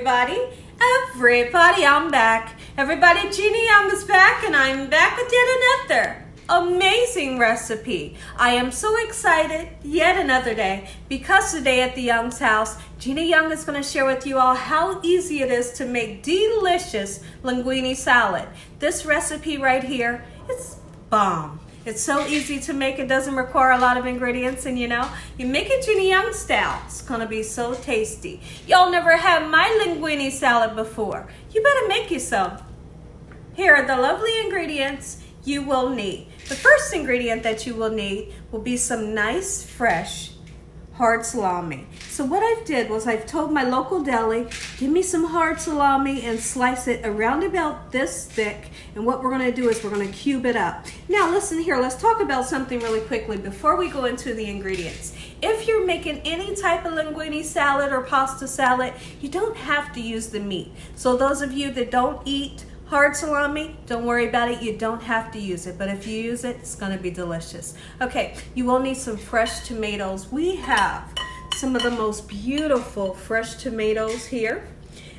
everybody. I'm back. Everybody, Gina Young is back, and I'm back with yet another amazing recipe. I am so excited yet another day because today at the Young's house, Gina Young is going to share with you all how easy it is to make delicious linguine salad. This recipe right here, it's bomb. It's so easy to make. It doesn't require a lot of ingredients, and you make it Gina Young style. It's gonna be so tasty. Y'all never had my linguine salad before. You better make you some. Here are the lovely ingredients you will need. The first ingredient that you will need will be some nice, fresh, hard salami. So what I did was I've told my local deli, give me some hard salami and slice it around about this thick. And what we're gonna do is we're gonna cube it up. Now listen here, let's talk about something really quickly before we go into the ingredients. If you're making any type of linguine salad or pasta salad, you don't have to use the meat. So those of you that don't eat hard salami, don't worry about it. You don't have to use it, but if you use it, it's gonna be delicious. Okay, you will need some fresh tomatoes. We have some of the most beautiful fresh tomatoes here.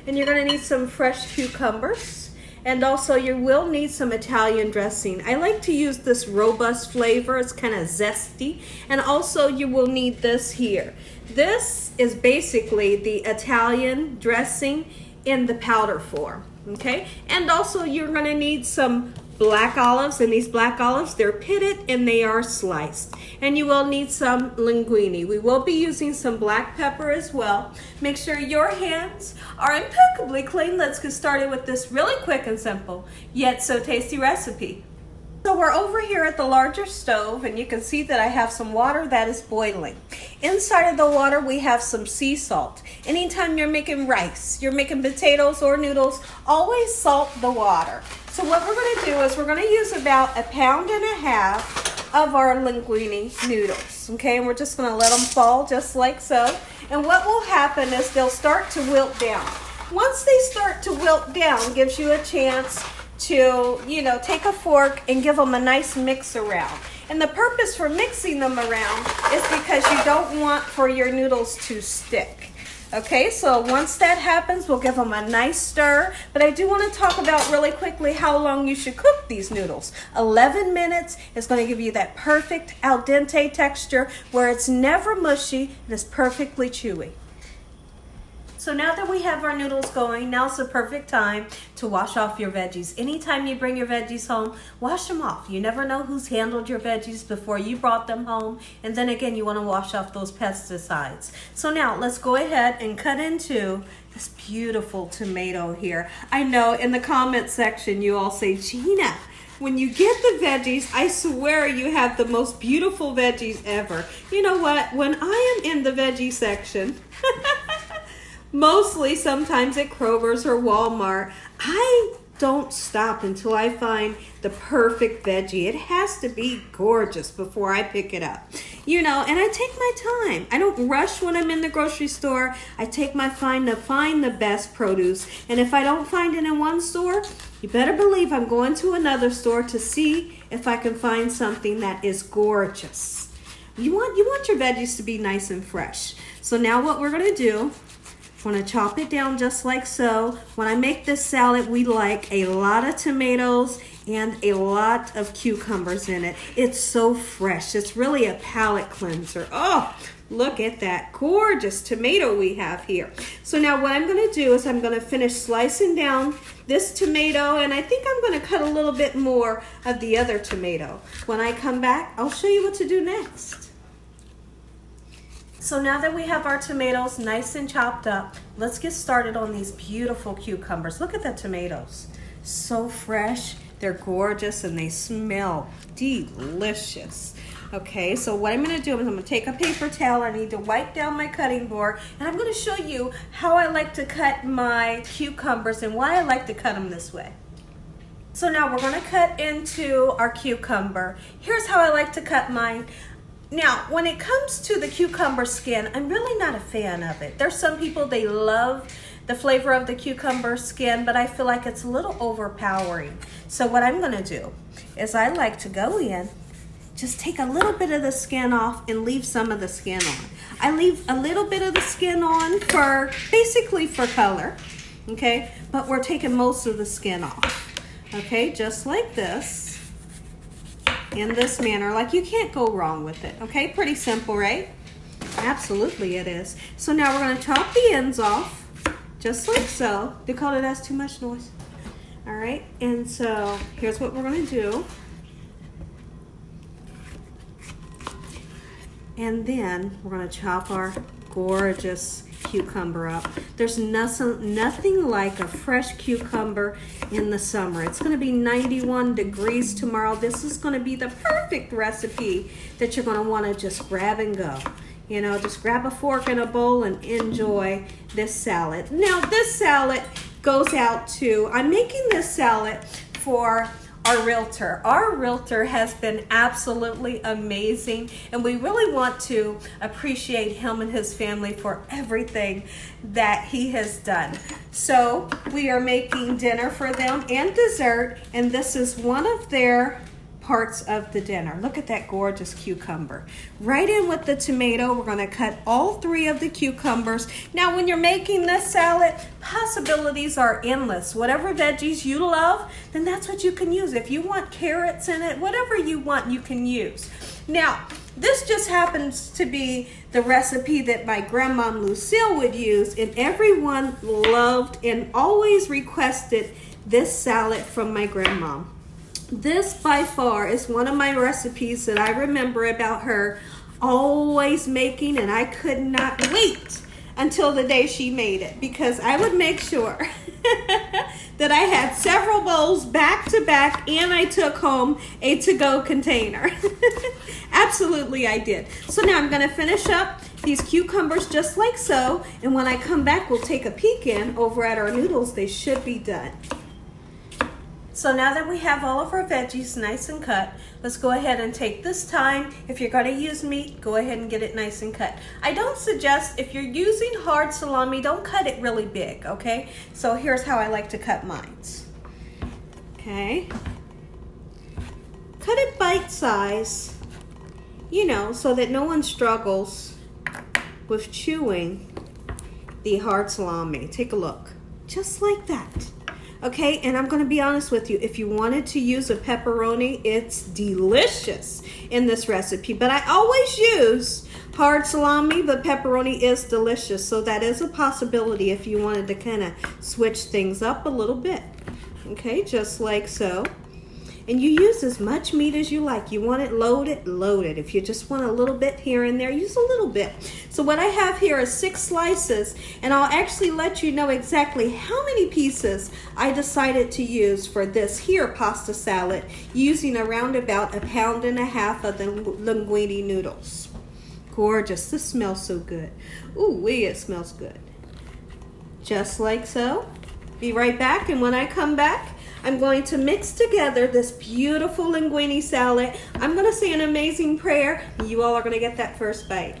And you're gonna need some fresh cucumbers. And also you will need some Italian dressing. I like to use this robust flavor. It's kind of zesty. And also you will need this here. This is basically the Italian dressing in the powder form. Okay, and also you're gonna need some black olives, and these black olives, they're pitted and they are sliced. And you will need some linguine. We will be using some black pepper as well. Make sure your hands are impeccably clean. Let's get started with this really quick and simple, yet so tasty recipe. So we're over here at the larger stove, and you can see that I have some water that is boiling. Inside of the water, we have some sea salt. Anytime you're making rice, you're making potatoes or noodles, always salt the water. So what we're gonna do is we're gonna use about 1.5 pounds of our linguine noodles, okay? And we're just gonna let them fall just like so. And what will happen is they'll start to wilt down. Once they start to wilt down, gives you a chance to, take a fork and give them a nice mix around. And the purpose for mixing them around is because you don't want for your noodles to stick. Okay, so once that happens, we'll give them a nice stir. But I do want to talk about really quickly how long you should cook these noodles. 11 minutes is going to give you that perfect al dente texture where it's never mushy and it's perfectly chewy. So now that we have our noodles going, now's the perfect time to wash off your veggies. Anytime you bring your veggies home, wash them off. You never know who's handled your veggies before you brought them home. And then again, you want to wash off those pesticides. So now let's go ahead and cut into this beautiful tomato here. I know in the comment section, you all say, Gina, when you get the veggies, I swear you have the most beautiful veggies ever. You know what? When I am in the veggie section, mostly sometimes at Kroger's or Walmart, I don't stop until I find the perfect veggie. It has to be gorgeous before I pick it up. And I take my time. I don't rush when I'm in the grocery store. I take my time to find the best produce. And if I don't find it in one store, you better believe I'm going to another store to see if I can find something that is gorgeous. You want your veggies to be nice and fresh. So now what we're going to do, I'm going to chop it down just like so. When I make this salad, we like a lot of tomatoes and a lot of cucumbers in it. It's so fresh. It's really a palate cleanser. Oh, look at that gorgeous tomato we have here. So now what I'm going to do is I'm going to finish slicing down this tomato, and I think I'm going to cut a little bit more of the other tomato. When I come back, I'll show you what to do next. So now that we have our tomatoes nice and chopped up, let's get started on these beautiful cucumbers. Look at the tomatoes. So fresh, they're gorgeous, and they smell delicious. Okay, so what I'm gonna do is I'm gonna take a paper towel. I need to wipe down my cutting board, and I'm gonna show you how I like to cut my cucumbers and why I like to cut them this way. So now we're gonna cut into our cucumber. Here's how I like to cut mine. Now, when it comes to the cucumber skin, I'm really not a fan of it. There's some people, they love the flavor of the cucumber skin, but I feel like it's a little overpowering. So what I'm gonna do is I like to go in, just take a little bit of the skin off and leave some of the skin on. I leave a little bit of the skin on basically for color. okay? But we're taking most of the skin off, okay? Just like this, in this manner. Like, you can't go wrong with it, okay? Pretty simple, right? Absolutely it is. So now we're gonna chop the ends off, just like so. Dakota, that's too much noise. All right, and so here's what we're gonna do. And then we're gonna chop our gorgeous cucumber up. There's nothing like a fresh cucumber in the summer. It's gonna be 91 degrees tomorrow. This is gonna be the perfect recipe that you're gonna wanna just grab and go. You know, just grab a fork and a bowl and enjoy this salad. Now, this salad goes out to, I'm making this salad for our realtor. Our realtor has been absolutely amazing, and we really want to appreciate him and his family for everything that he has done. So we are making dinner for them and dessert, and this is one of their parts of the dinner. Look at that gorgeous cucumber. Right in with the tomato, we're gonna cut all 3 of the cucumbers. Now, when you're making this salad, possibilities are endless. Whatever veggies you love, then that's what you can use. If you want carrots in it, whatever you want, you can use. Now, this just happens to be the recipe that my grandma Lucille would use, and everyone loved and always requested this salad from my grandma. This by far is one of my recipes that I remember about her always making, and I could not wait until the day she made it, because I would make sure that I had several bowls back to back, and I took home a to-go container. Absolutely I did. So now I'm gonna finish up these cucumbers just like so, and when I come back, we'll take a peek in over at our noodles. They should be done. So now that we have all of our veggies nice and cut, let's go ahead and take this time. If you're gonna use meat, go ahead and get it nice and cut. I don't suggest, if you're using hard salami, don't cut it really big, okay? So here's how I like to cut mine. Okay. Cut it bite size, you know, so that no one struggles with chewing the hard salami. Take a look, just like that. Okay, and I'm going to be honest with you, if you wanted to use a pepperoni, it's delicious in this recipe. But I always use hard salami, but pepperoni is delicious. So that is a possibility if you wanted to kind of switch things up a little bit. Okay, just like so. And you use as much meat as you like. You want it loaded, loaded. If you just want a little bit here and there, use a little bit. So what I have here is 6 slices, and I'll actually let you know exactly how many pieces I decided to use for this here pasta salad, using around about 1.5 pounds of the linguine noodles. Gorgeous, this smells so good. Ooh, it smells good. Just like so. Be right back, and when I come back, I'm going to mix together this beautiful linguine salad. I'm going to say an amazing prayer, and you all are going to get that first bite.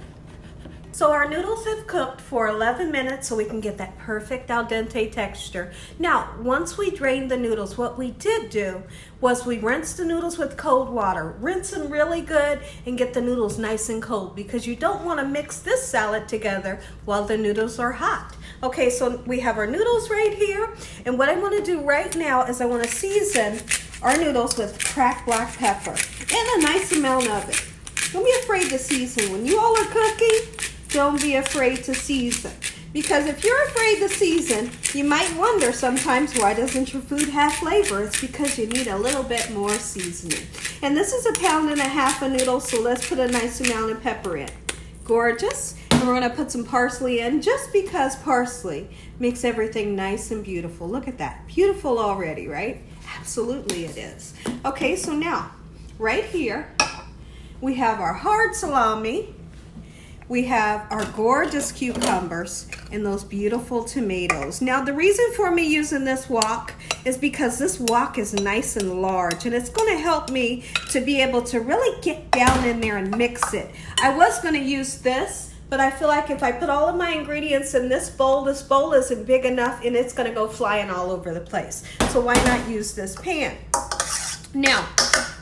So our noodles have cooked for 11 minutes so we can get that perfect al dente texture. Now, once we drained the noodles, what we did do was we rinsed the noodles with cold water. Rinse them really good and get the noodles nice and cold, because you don't want to mix this salad together while the noodles are hot. Okay, so we have our noodles right here, and what I want to do right now is I want to season our noodles with cracked black pepper and a nice amount of it. Don't be afraid to season. When you all are cooking, don't be afraid to season. Because if you're afraid to season, you might wonder sometimes, why doesn't your food have flavor? It's because you need a little bit more seasoning. And this is 1.5 pounds of noodles, so let's put a nice amount of pepper in. Gorgeous. And we're going to put some parsley in, just because parsley makes everything nice and beautiful. Look at that. Beautiful already, right? Absolutely it is. Okay, so now, right here, we have our hard salami. We have our gorgeous cucumbers and those beautiful tomatoes. Now, the reason for me using this wok is because this wok is nice and large, and it's going to help me to be able to really get down in there and mix it. I was going to use this, but I feel like if I put all of my ingredients in this bowl isn't big enough, and it's going to go flying all over the place. So why not use this pan? Now,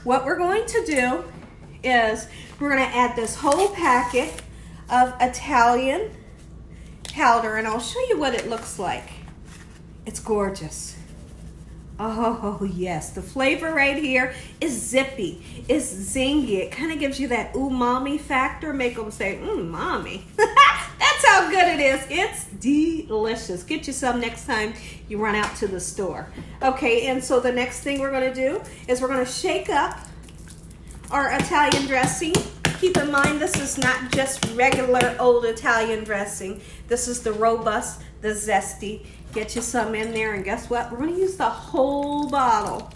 what we're going to do is we're going to add this whole packet of Italian powder, and I'll show you what it looks like. It's gorgeous. Oh, yes. The flavor right here is zippy. It's zingy. It kind of gives you that umami factor. Make them say, mommy. That's how good it is. It's delicious. Get you some next time you run out to the store. Okay, and so the next thing we're going to do is we're going to shake up our Italian dressing. Keep in mind, this is not just regular old Italian dressing. This is the robust, the zesty. Get you some in there, and guess what? We're going to use the whole bottle.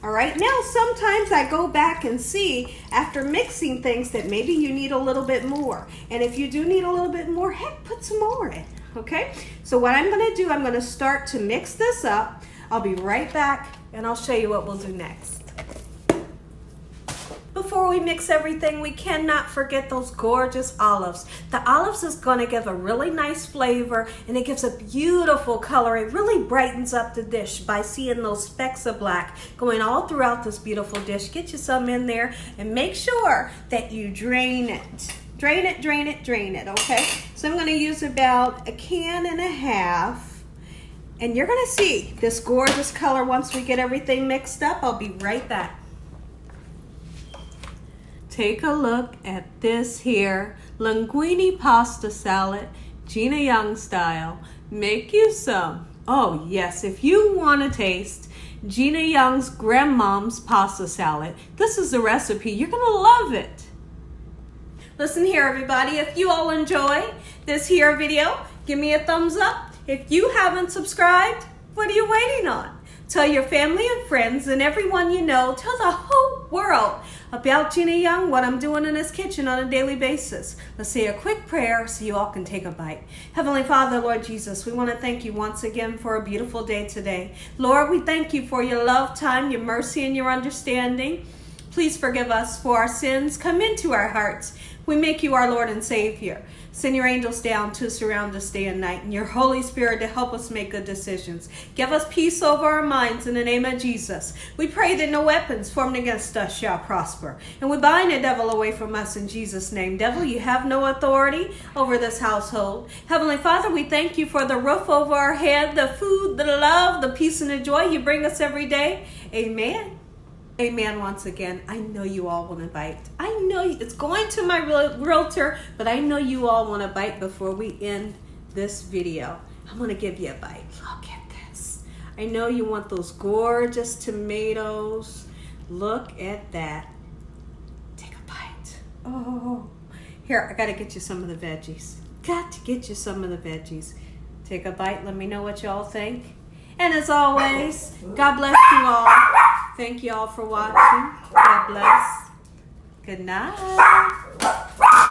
All right, now sometimes I go back and see after mixing things that maybe you need a little bit more. And if you do need a little bit more, heck, put some more in, okay? So what I'm going to do, I'm going to start to mix this up. I'll be right back, and I'll show you what we'll do next. Before we mix everything, we cannot forget those gorgeous olives. The olives is going to give a really nice flavor, and it gives a beautiful color. It really brightens up the dish by seeing those specks of black going all throughout this beautiful dish. Get you some in there, and make sure that you drain it. Drain it, drain it, drain it, okay? So I'm going to use about 1.5 cans. And you're going to see this gorgeous color once we get everything mixed up. I'll be right back. Take a look at this here Linguine Pasta Salad, Gina Young style. Make you some. Oh yes, if you want to taste Gina Young's grandmom's pasta salad, this is the recipe. You're going to love it. Listen here, everybody. If you all enjoy this here video, give me a thumbs up. If you haven't subscribed, what are you waiting on? Tell your family and friends and everyone you know, tell the whole world about Gina Young, what I'm doing in this kitchen on a daily basis. Let's say a quick prayer so you all can take a bite. Heavenly Father, Lord Jesus, we want to thank you once again for a beautiful day today. Lord, we thank you for your love, time, your mercy, and your understanding. Please forgive us for our sins. Come into our hearts. We make you our Lord and Savior. Send your angels down to surround us day and night, and your Holy Spirit to help us make good decisions. Give us peace over our minds in the name of Jesus. We pray that no weapons formed against us shall prosper. And we bind the devil away from us in Jesus' name. Devil, you have no authority over this household. Heavenly Father, we thank you for the roof over our head, the food, the love, the peace, and the joy you bring us every day. Amen. Amen once again. I know you all want to bite. I know it's going to my realtor, but I know you all want to bite before we end this video. I'm going to give you a bite. Look at this. I know you want those gorgeous tomatoes. Look at that. Take a bite. Oh, here, I got to get you some of the veggies. Got to get you some of the veggies. Take a bite. Let me know what y'all think. And as always, God bless you all. Thank you all for watching. God bless. Good night.